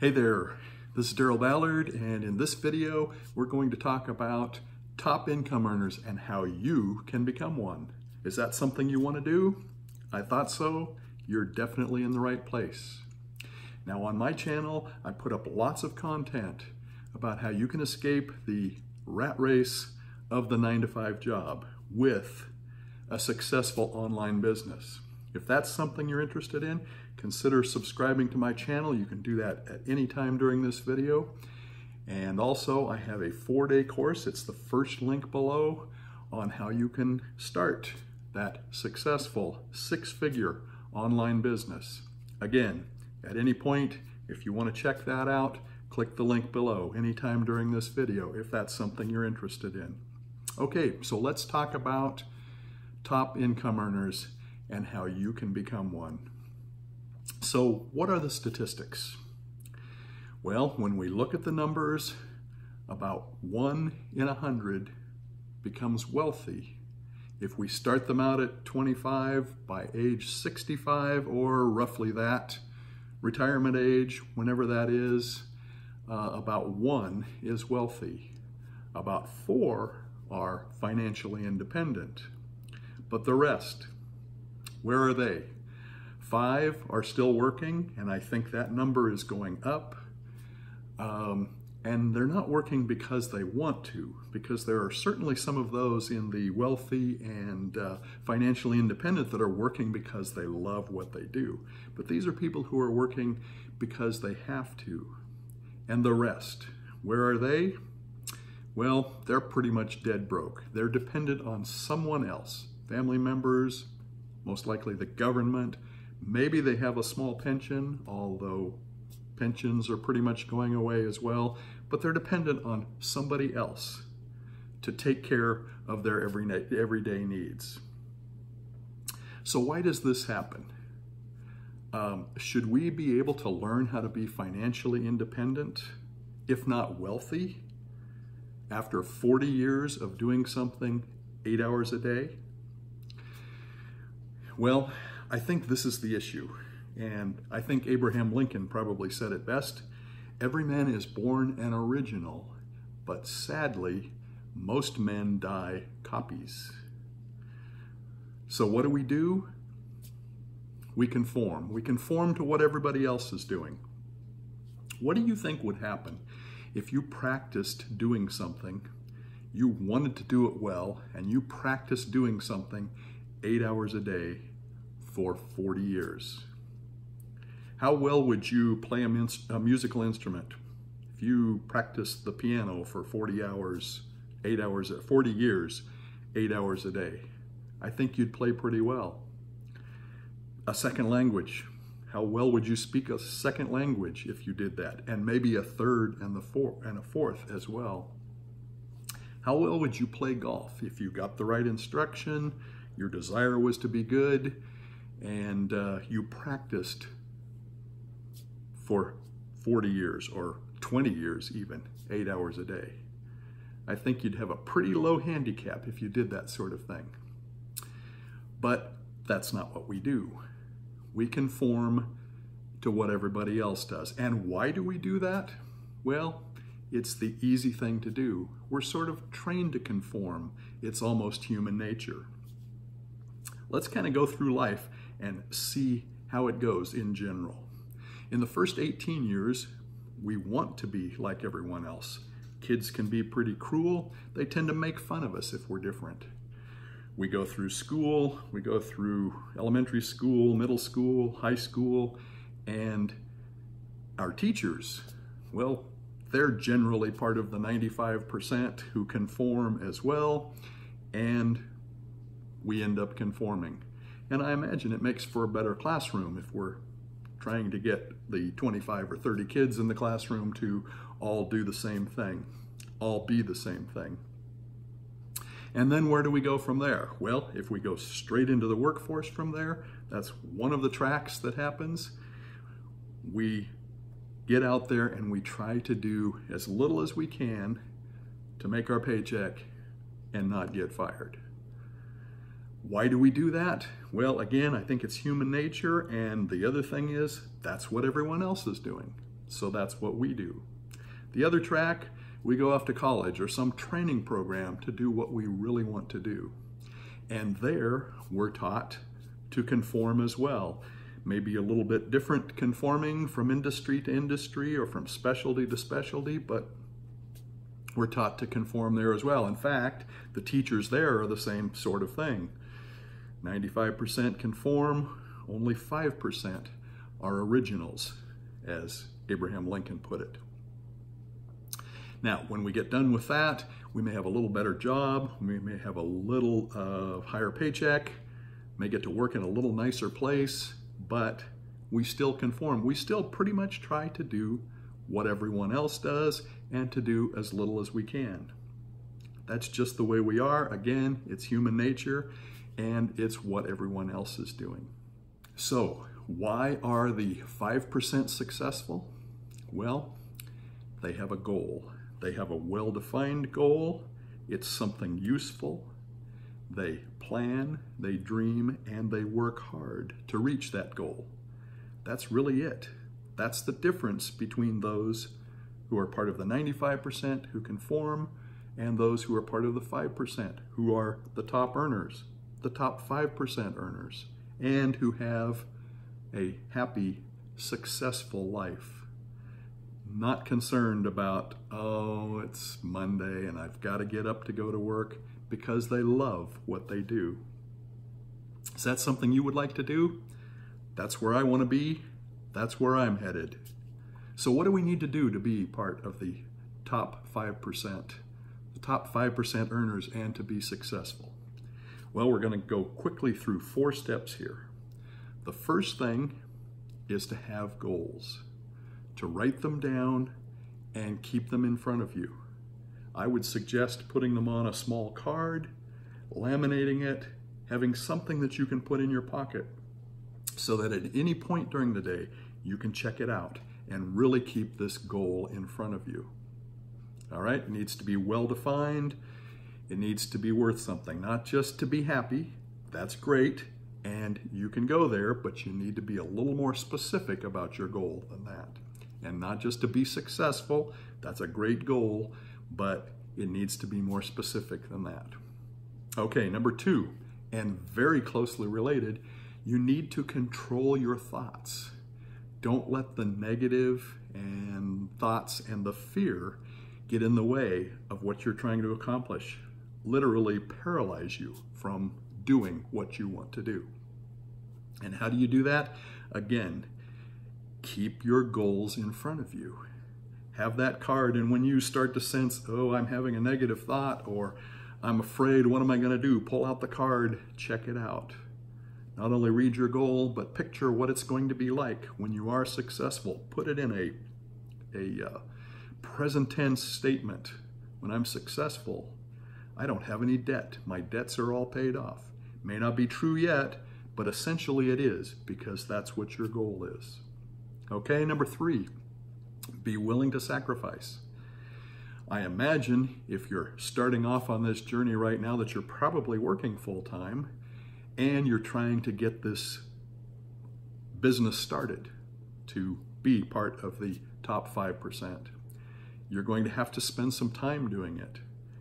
Hey there, this is Daryl Ballard, and in this video we're going to talk about top income earners and how you can become one. Is that something you want to do? I thought so. You're definitely in the right place. Now on my channel I put up lots of content about how you can escape the rat race of the 9-to-5 job with a successful online business. If that's something you're interested in, consider subscribing to my channel. You can do that at any time during this video. And also, I have a 4-day course. It's the first link below on how you can start that successful 6-figure online business. Again, at any point, if you want to check that out, click the link below anytime during this video if that's something you're interested in. Okay, so let's talk about top income earners and how you can become one. So what are the statistics? Well, when we look at the numbers, about 1 in 100 becomes wealthy. If we start them out at 25, by age 65 or roughly that, retirement age, whenever that is, about 1 is wealthy. About 4 are financially independent. But the rest, where are they? 5 are still working, and I think that number is going up. And they're not working because they want to, because there are certainly some of those in the wealthy and financially independent that are working because they love what they do. But these are people who are working because they have to. And the rest, where are they? Well, they're pretty much dead broke. They're dependent on someone else, family members, most likely the government. Maybe they have a small pension, although pensions are pretty much going away as well, but they're dependent on somebody else to take care of their everyday needs. So why does this happen? Should we be able to learn how to be financially independent, if not wealthy, after 40 years of doing something 8 hours a day? Well, I think this is the issue, and I think Abraham Lincoln probably said it best. Every man is born an original, but sadly, most men die copies. So what do? We conform. We conform to what everybody else is doing. What do you think would happen if you practiced doing something, you wanted to do it well, and you practiced doing something 8 hours a day for 40 years? How well would you play a musical instrument if you practiced the piano for 40 years, 8 hours a day? I think you'd play pretty well. A second language. How well would you speak a second language if you did that? And maybe a third and a fourth as well. How well would you play golf if you got the right instruction, your desire was to be good, and you practiced for 40 years or 20 years even, 8 hours a day? I think you'd have a pretty low handicap if you did that sort of thing. But that's not what we do. We conform to what everybody else does. And why do we do that? Well, it's the easy thing to do. We're sort of trained to conform. It's almost human nature. Let's kind of go through life and see how it goes in general. In the first 18 years, we want to be like everyone else. Kids can be pretty cruel. They tend to make fun of us if we're different. We go through school, we go through elementary school, middle school, high school, and our teachers, well, they're generally part of the 95% who conform as well, and we end up conforming. And I imagine it makes for a better classroom if we're trying to get the 25 or 30 kids in the classroom to all do the same thing, all be the same thing. And then where do we go from there? Well, if we go straight into the workforce from there, that's one of the tracks that happens. We get out there and we try to do as little as we can to make our paycheck and not get fired. Why do we do that? Well, again, I think it's human nature, and the other thing is that's what everyone else is doing. So that's what we do. The other track, we go off to college or some training program to do what we really want to do. And there we're taught to conform as well. Maybe a little bit different conforming from industry to industry or from specialty to specialty, but we're taught to conform there as well. In fact, the teachers there are the same sort of thing. 95% conform, only 5% are originals, as Abraham Lincoln put it. Now, when we get done with that, we may have a little better job, we may have a little higher paycheck, may get to work in a little nicer place, but we still conform. We still pretty much try to do what everyone else does and to do as little as we can. That's just the way we are. Again, it's human nature and it's what everyone else is doing. So, why are the 5% successful? Well, they have a goal. They have a well-defined goal. It's something useful. They plan, they dream, and they work hard to reach that goal. That's really it. That's the difference between those who are part of the 95% who conform and those who are part of the 5% who are the top earners, the top 5% earners, and who have a happy, successful life. Not concerned about, oh, it's Monday and I've got to get up to go to work, because they love what they do. Is that something you would like to do? That's where I want to be. That's where I'm headed. So what do we need to do to be part of the top 5%, the top 5% earners, and to be successful? Well, we're going to go quickly through 4 steps here. The first thing is to have goals, to write them down and keep them in front of you. I would suggest putting them on a small card, laminating it, having something that you can put in your pocket so that at any point during the day you can check it out and really keep this goal in front of you. All right, it needs to be well defined. It needs to be worth something, not just to be happy. That's great, and you can go there, but you need to be a little more specific about your goal than that. And not just to be successful. That's a great goal, but it needs to be more specific than that. Okay, number 2, and very closely related, you need to control your thoughts. Don't let the negative and thoughts and the fear get in the way of what you're trying to accomplish. Literally paralyze you from doing what you want to do. And how do you do that? Again, keep your goals in front of you. Have that card, and when you start to sense, oh, I'm having a negative thought, or I'm afraid, what am I going to do? Pull out the card, check it out. Not only read your goal, but picture what it's going to be like when you are successful. Put it in a present tense statement. When I'm successful, I don't have any debt. My debts are all paid off. May not be true yet, but essentially it is, because that's what your goal is. Okay, number 3. Be willing to sacrifice. I imagine if you're starting off on this journey right now that you're probably working full-time and you're trying to get this business started to be part of the top 5%. You're going to have to spend some time doing it.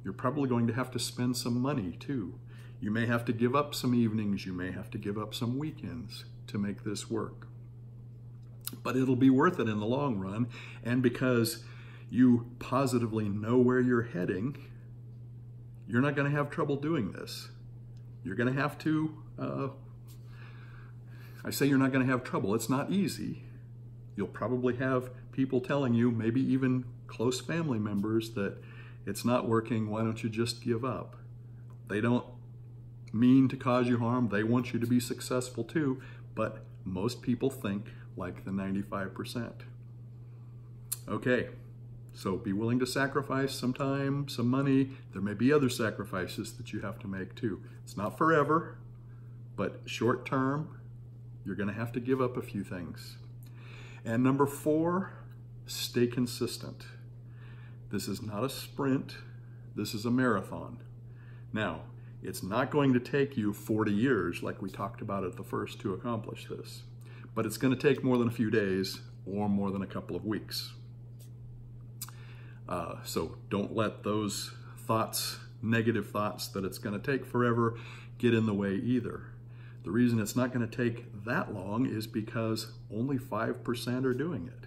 You're probably going to have to spend some money too. You may have to give up some evenings, you may have to give up some weekends to make this work. But it'll be worth it in the long run, and because you positively know where you're heading, you're not going to have trouble doing this. You're going to have to, I say you're not going to have trouble. It's not easy. You'll probably have people telling you, maybe even close family members, that it's not working, why don't you just give up? They don't mean to cause you harm. They want you to be successful too, but most people think like the 95%. Okay, so be willing to sacrifice some time, some money. There may be other sacrifices that you have to make too. It's not forever, but short term, you're going to have to give up a few things. And number 4, stay consistent. This is not a sprint, this is a marathon. Now, it's not going to take you 40 years like we talked about at the first to accomplish this, but it's going to take more than a few days or more than a couple of weeks. So don't let those thoughts, negative thoughts that it's going to take forever, get in the way either. The reason it's not going to take that long is because only 5% are doing it.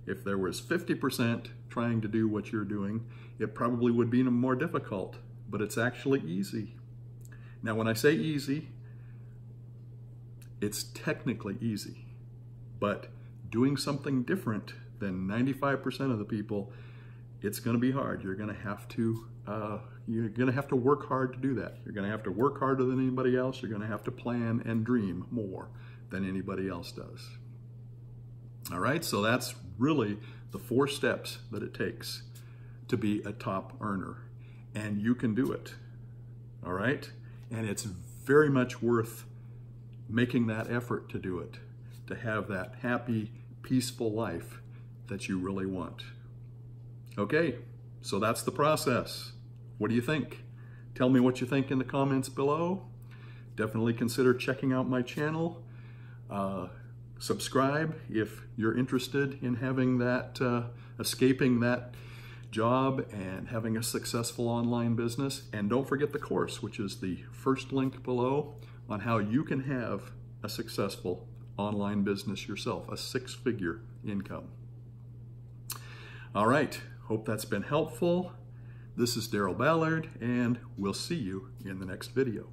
If there was 50% trying to do what you're doing, it probably would be more difficult, but it's actually easy. Now, when I say easy, it's technically easy, but doing something different than 95% of the people, it's going to be hard. You're going to have to work hard to do that. You're going to have to work harder than anybody else. You're going to have to plan and dream more than anybody else does. All right, so that's really the 4 steps that it takes to be a top earner, and you can do it. All right, and it's very much worth making that effort to do it, to have that happy, peaceful life that you really want. Okay, so that's the process. What do you think? Tell me what you think in the comments below. Definitely consider checking out my channel. Subscribe if you're interested in having that, escaping that job and having a successful online business. And don't forget the course, which is the first link below, on how you can have a successful online business yourself, a 6-figure income. All right, hope that's been helpful. This is Daryl Ballard, and we'll see you in the next video.